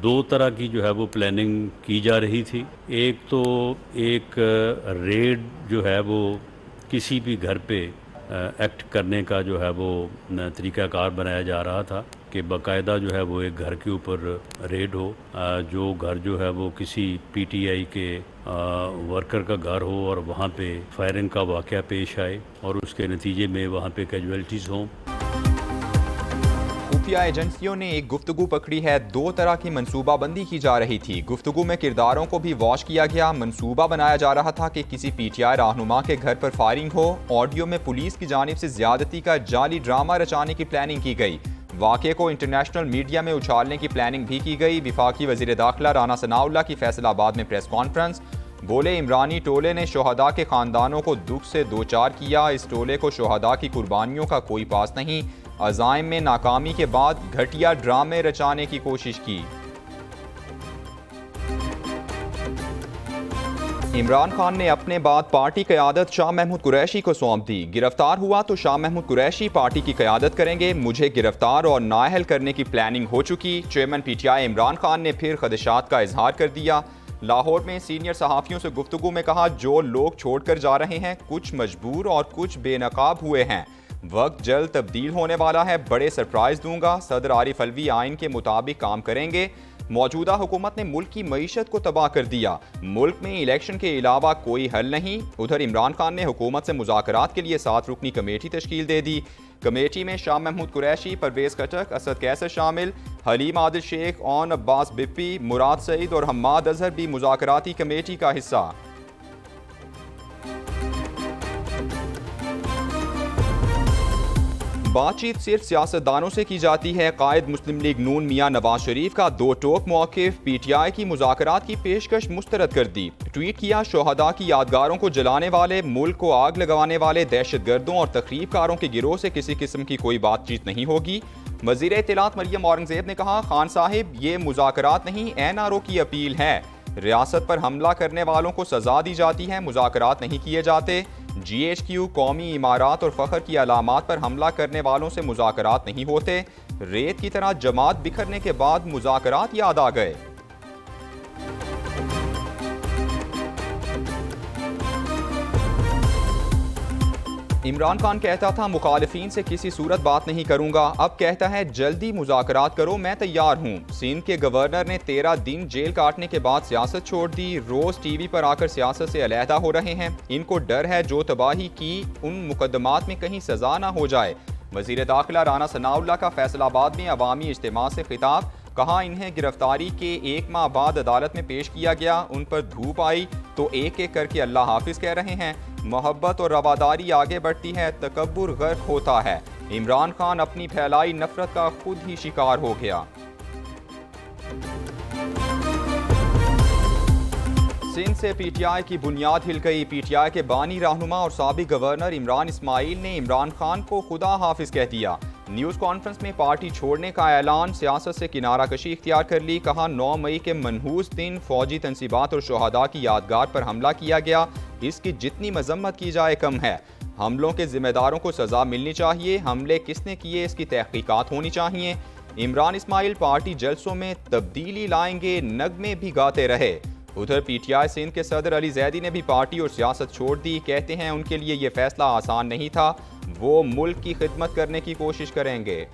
दो तरह की जो है वो प्लानिंग की जा रही थी। एक तो एक रेड जो है वो किसी भी घर पे एक्ट करने का जो है वो तरीक़ाकार बनाया जा रहा था कि बाकायदा जो है वो एक घर के ऊपर रेड हो, जो घर जो है वो किसी पीटीआई के वर्कर का घर हो और वहाँ पे फायरिंग का वाक़या पेश आए और उसके नतीजे में वहाँ पे कैजुअल्टीज़ हों। खुफिया एजेंसियों ने एक गुफ्तगू पकड़ी है। दो तरह की मनसूबाबंदी की जा रही थी। गुफ्तगू में किरदारों को भी वॉश किया गया। मनसूबा बनाया जा रहा था कि किसी पीटीआई रहनुमा के घर पर फायरिंग हो। ऑडियो में पुलिस की जानिब से ज्यादती का जाली ड्रामा रचाने की प्लानिंग की गई। वाक़े को इंटरनेशनल मीडिया में उछालने की प्लानिंग भी की गई। वफाकी वज़ीर दाखिला राना सनाउल्लाह की फैसलाबाद में प्रेस कॉन्फ्रेंस। बोले, इमरानी टोले ने शोहदा के खानदानों को दुख से दो चार किया। इस टोले को शोहदा की कुर्बानियों का कोई पास नहीं। अज़ाइम में नाकामी के बाद घटिया ड्रामे रचाने की कोशिश की। इमरान खान ने अपने बाद पार्टी क़यादत शाह महमूद कुरैशी को सौंप दी। गिरफ्तार हुआ तो शाह महमूद कुरैशी पार्टी की क़यादत करेंगे। मुझे गिरफ्तार और नाअहल करने की प्लानिंग हो चुकी। चेयरमैन पीटीआई इमरान खान ने फिर खदशात का इजहार कर दिया। लाहौर में सीनियर सहाफ़ियों से गुफ्तगू में कहा, जो लोग छोड़कर जा रहे हैं कुछ मजबूर और कुछ बेनकाब हुए हैं। वक्त जल्द तब्दील होने वाला है। बड़े सरप्राइज दूंगा। सदर आरिफ अलवी आइन के मुताबिक काम करेंगे। मौजूदा हुकूमत ने मुल्क की मईशत को तबाह कर दिया। मुल्क में इलेक्शन के अलावा कोई हल नहीं। उधर इमरान खान ने हुकूमत से मुज़ाकरात के लिए 7 रुकनी कमेटी तश्कील दे दी। कमेटी में शाह महमूद कुरैशी, परवेज़ खटक, असद कैसर शामिल। हलीम आदिल शेख, ओन अब्बास बिप्पी, मुराद सईद और हम्माद अजहर भी मुज़ाकराती कमेटी का हिस्सा। बातचीत सिर्फ सियासतदानों से की जाती है। कायद मुस्लिम लीग नून मियां नवाज शरीफ का दो टोक मौक़िफ़। पीटीआई की मुज़ाकरात की पेशकश मुस्तरद कर दी। ट्वीट किया, शोहदा की यादगारों को जलाने वाले, मुल्क को आग लगाने वाले दहशतगर्दों और तखरीबकारों के गिरोह से किसी किस्म की कोई बातचीत नहीं होगी। वज़ीर इत्तलात मरियम औरंगज़ेब ने कहा, खान साहिब ये मुज़ाकरात नहीं NRO की अपील है। रियासत पर हमला करने वालों को सजा दी जाती है, मुज़ाकरात नहीं किए जाते। GHQ कौमी इमारात और फ़ख्र की अलामात पर हमला करने वालों से मुज़ाकरात नहीं होते। रेत की तरह जमात बिखरने के बाद मुज़ाकरात याद आ गए। इमरान खान कहता था, मुखालिफिन से किसी सूरत बात नहीं करूंगा। अब कहता है, जल्दी मुज़ाकरात करो, मैं तैयार हूँ। सिंध के गवर्नर ने 13 दिन जेल काटने के बाद सियासत छोड़ दी। रोज़ टीवी पर आकर सियासत से अलहदा हो रहे हैं। इनको डर है जो तबाही की उन मुकदमात में कहीं सजा ना हो जाए। वज़ीर दाखिला राना सनाउल्लाह का फैसलाबाद में अवामी इज्तिमा से खिताब। कहा, इन्हें गिरफ्तारी के 1 माह बाद अदालत में पेश किया गया। उन पर धूप आई तो एक एक करके अल्लाह हाफिज कह रहे हैं। मोहब्बत और रवादारी आगे बढ़ती है, तकब्बुर गर्क होता है। इमरान खान अपनी फैलाई नफरत का खुद ही शिकार हो गया। सिंध से पीटीआई की बुनियाद हिल गई। पीटीआई के बानी रहनुमा और साबिक गवर्नर इमरान इस्माइल ने इमरान खान को खुदा हाफिज कह दिया। न्यूज़ कॉन्फ्रेंस में पार्टी छोड़ने का ऐलान, सियासत से किनारा कशी इख्तियार कर ली। कहा, 9 मई के मनहूस दिन फौजी तनसीबात और शोहदा की यादगार पर हमला किया गया। इसकी जितनी मजम्मत की जाए कम है। हमलों के जिम्मेदारों को सजा मिलनी चाहिए। हमले किसने किए इसकी तहकीकात होनी चाहिए। इमरान इस्माइल पार्टी जलसों में तब्दीली लाएंगे, नगमे भी गाते रहे। उधर पीटीआई सिंध के सदर अली जैदी ने भी पार्टी और सियासत छोड़ दी। कहते हैं उनके लिए ये फैसला आसान नहीं था। वो मुल्क की खिदमत करने की कोशिश करेंगे।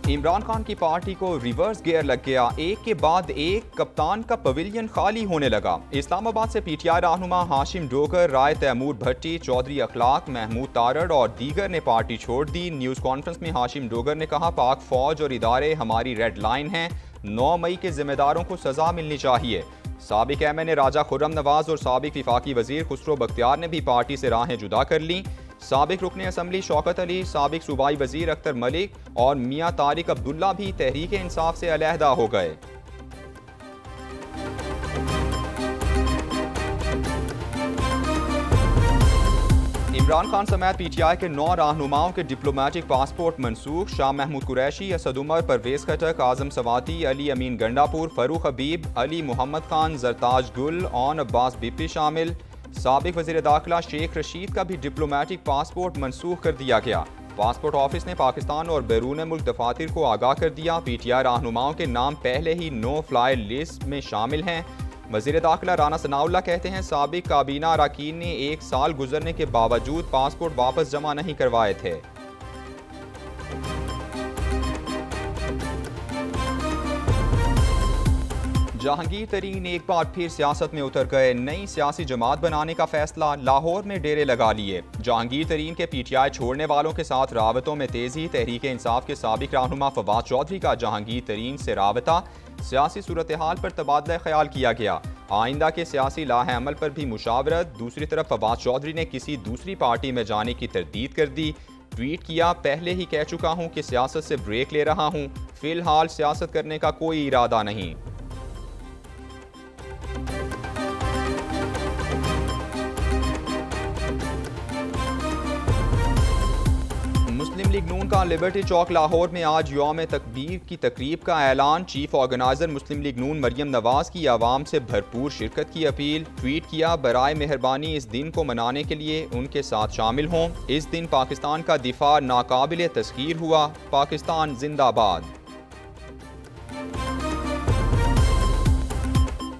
इमरान खान की पार्टी को रिवर्स गियर लग गया। एक के बाद एक कप्तान का पवेलियन खाली होने लगा। इस्लामाबाद से पीटीआई रहनुमा हाशिम डोगर, राय तैमूर भट्टी, चौधरी अखलाक, महमूद तारड़ और दीगर ने पार्टी छोड़ दी। न्यूज़ कॉन्फ्रेंस में हाशिम डोगर ने कहा, पाक फौज और इदारे हमारी रेड लाइन हैं। 9 मई के जिम्मेदारों को सजा मिलनी चाहिए। साबिक MNA राजा खुर्रम नवाज और साबिक वफाकी वजीर खुसरो बख्तियार ने भी पार्टी से राहें जुदा कर ली। साबिक रुकन असम्बली शौकत अली, साबिक सूबाई वजीर अख्तर मलिक और मियां तारिक अब्दुल्ला भी तहरीक इंसाफ से अलहदा हो गए। इमरान खान समेत पीटीआई के 9 रहनुमाओं के डिप्लोमेटिक पासपोर्ट मनसूख। शाह महमूद कुरैशी, असद उमर, परवेज़ खटक, आजम सवाती, अली अमीन गंडापुर, फरूख हबीब, अली मोहम्मद खान, जरताज गुल, ओन अब्बास बिप्पी शामिल। साबिक वज़ीर दाखिला शेख रशीद का भी डिप्लोमेटिक पासपोर्ट मनसूख कर दिया गया। पासपोर्ट ऑफिस ने पाकिस्तान और बैरून मुल्क दफातर को आगाह कर दिया। PTI रहनुमाओं के नाम पहले ही नो फ्लाई लिस्ट में शामिल हैं। वज़ीर दाखिला राना सनाउल्लाह कहते हैं साबिक काबीना अरकान ने 1 साल गुजरने के बावजूद पासपोर्ट वापस जमा नहीं करवाए थे। जहांगीर तरीन एक बार फिर सियासत में उतर गए। नई सियासी जमात बनाने का फैसला, लाहौर में डेरे लगा लिए। जहांगीर तरीन के PTI छोड़ने वालों के साथ राबतों में तेजी। तहरीक इंसाफ के साबिक रहनुमा फवाद चौधरी का जहांगीर तरीन से राबता। सियासी सूरत हाल पर तबादला ख्याल किया गया। आइंदा के सियासी लाहे अमल पर भी मुशावरत। दूसरी तरफ फवाद चौधरी ने किसी दूसरी पार्टी में जाने की तरदीद कर दी। ट्वीट किया, पहले ही कह चुका हूं कि सियासत से ब्रेक ले रहा हूं, फिलहाल सियासत करने का कोई इरादा नहीं। मुस्लिम लीग नून का लिबर्टी चौक लाहौर में आज यौम तकबीर की तकरीब का ऐलान। चीफ ऑर्गेनाइजर मुस्लिम लीग नून मरियम नवाज की आवाम से भरपूर शिरकत की अपील। ट्वीट किया, बराए मेहरबानी इस दिन को मनाने के लिए उनके साथ शामिल हों। इस दिन पाकिस्तान का दिफा नाकाबिले तस्खीर हुआ। पाकिस्तान जिंदाबाद।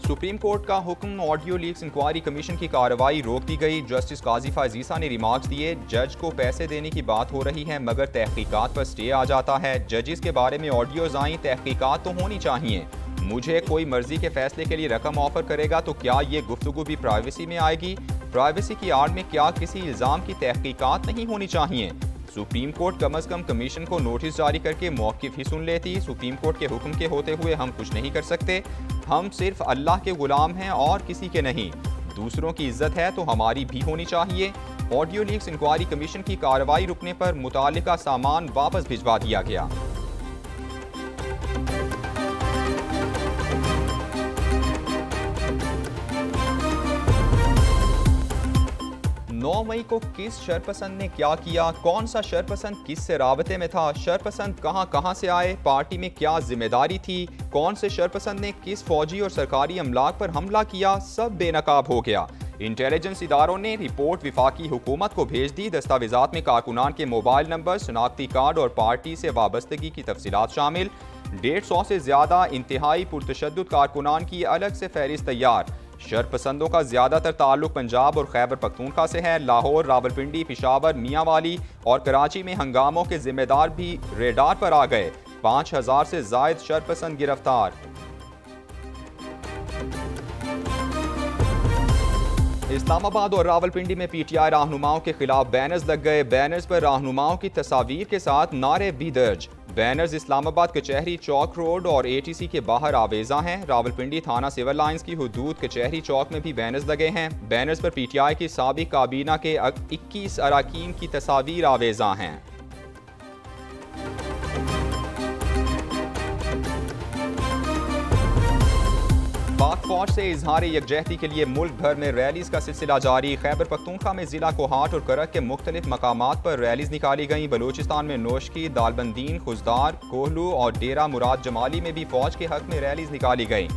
सुप्रीम कोर्ट का हुक्म, ऑडियो लीक्स इंक्वायरी कमीशन की कार्रवाई रोक दी गई। जस्टिस काजी अजीजा ने रिमार्क्स दिए, जज को पैसे देने की बात हो रही है मगर तहकीकात पर स्टे आ जाता है। जजेस के बारे में ऑडियोज आई, तहकीकात तो होनी चाहिए। मुझे कोई मर्जी के फैसले के लिए रकम ऑफर करेगा तो क्या ये गुफ्तगू भी प्राइवेसी में आएगी? प्राइवेसी की आड़ में क्या किसी इल्ज़ाम की तहकीकात नहीं होनी चाहिए? सुप्रीम कोर्ट कम अज़ कम कमीशन को नोटिस जारी करके मौक़िफ़ ही सुन लेती। सुप्रीम कोर्ट के हुक्म के होते हुए हम कुछ नहीं कर सकते। हम सिर्फ अल्लाह के गुलाम हैं और किसी के नहीं। दूसरों की इज्जत है तो हमारी भी होनी चाहिए। ऑडियो लीक्स इंक्वायरी कमीशन की कार्रवाई रुकने पर मुतालिका सामान वापस भिजवा दिया गया। 9 मई को किस शरपसंद ने क्या किया? कौन सा शरपसंद किस से राबते में था? शरपसंद कहां से आए? पार्टी में क्या जिम्मेदारी थी? कौन से शरपसंद ने किस फौजी और सरकारी अमलाक पर हमला किया? सब बेनकाब हो गया। इंटेलिजेंस इदारों ने रिपोर्ट विफाकी हुकूमत को भेज दी। दस्तावेजात में कारकुनान के मोबाइल नंबर, शनाख्ती कार्ड और पार्टी से वाबस्तगी की तफसीलात शामिल। 150 से ज्यादा इंतहाई पुरतशद्दुद कारकुनान की अलग से फहरिस्त तैयार। शरपसंदों का ज्यादातर ताल्लुक पंजाब और खैबर पख्तूनख्वा से है। लाहौर, रावलपिंडी, पिशावर, मियांवाली और कराची में हंगामों के जिम्मेदार भी रेडार पर आ गए। 5000 से जायद शरपसंद गिरफ्तार। इस्लामाबाद और रावलपिंडी में PTI रहनुमाओं के खिलाफ बैनर्स लग गए। बैनर्स पर रहनुमाओं की तस्वीर के साथ नारे भी दर्ज। बैनर्स इस्लामाबाद कचहरी चौक रोड और ATC के बाहर आवेजा हैं। रावलपिंडी थाना सिविल लाइंस की हुदूद कचहरी चौक में भी बैनर्स लगे हैं। बैनर्स पर PTI की साबिक काबीना के 21 अरकान की तस्वीर आवेजा हैं। पाक फौज से इजहार यकजहती के लिए मुल्क भर में रैलीज का सिलसिला जारी। खैबर पख्तूनख्वा में जिला कोहाट और करक के मुख्तलिफ मकामात पर रैलीज निकाली गईं। बलूचिस्तान में नोशकी, दालबंदीन, खुजदार, कोहलू और डेरा मुराद जमाली में भी फौज के हक में रैलीज निकाली गईं।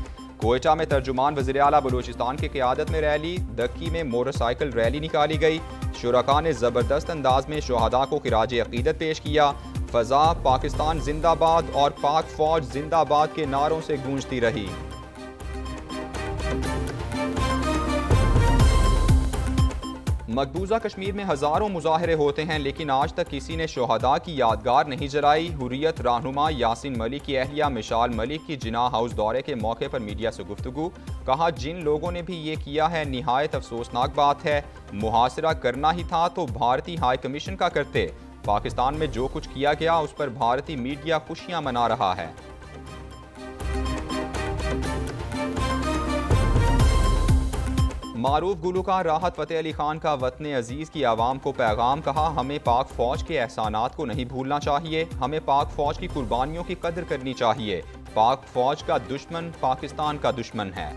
कोयटा में तर्जुमान वज़ीर आला बलूचिस्तान की क़यादत में रैली। दक्की में मोटरसाइकिल रैली निकाली गई। शुरका ने ज़बरदस्त अंदाज में शोहदा को खिराज अक़ीदत पेश किया। फ़ज़ा पाकिस्तान जिंदाबाद और पाक फौज जिंदाबाद के नारों से गूंजती रही। मकबूजा कश्मीर में हज़ारों मुजाहरे होते हैं लेकिन आज तक किसी ने शोहदा की यादगार नहीं जलाई। हुर्रियत रहनुमा यासीन मलिक की अहलिया मिशाल मलिक की जिना हाउस दौरे के मौके पर मीडिया से गुफ्तगू। कहा, जिन लोगों ने भी ये किया है निहायत अफसोसनाक बात है। मुहासरा करना ही था तो भारतीय हाई कमीशन का करते। पाकिस्तान में जो कुछ किया गया उस पर भारतीय मीडिया खुशियां मना रहा है। मारूफ गुलूकार राहत फ़तेह अली खान का वतन अजीज़ की आवाम को पैगाम। कहा, हमें पाक फ़ौज के एहसानात को नहीं भूलना चाहिए। हमें पाक फ़ौज की कुर्बानियों की कदर करनी चाहिए। पाक फ़ौज का दुश्मन पाकिस्तान का दुश्मन है।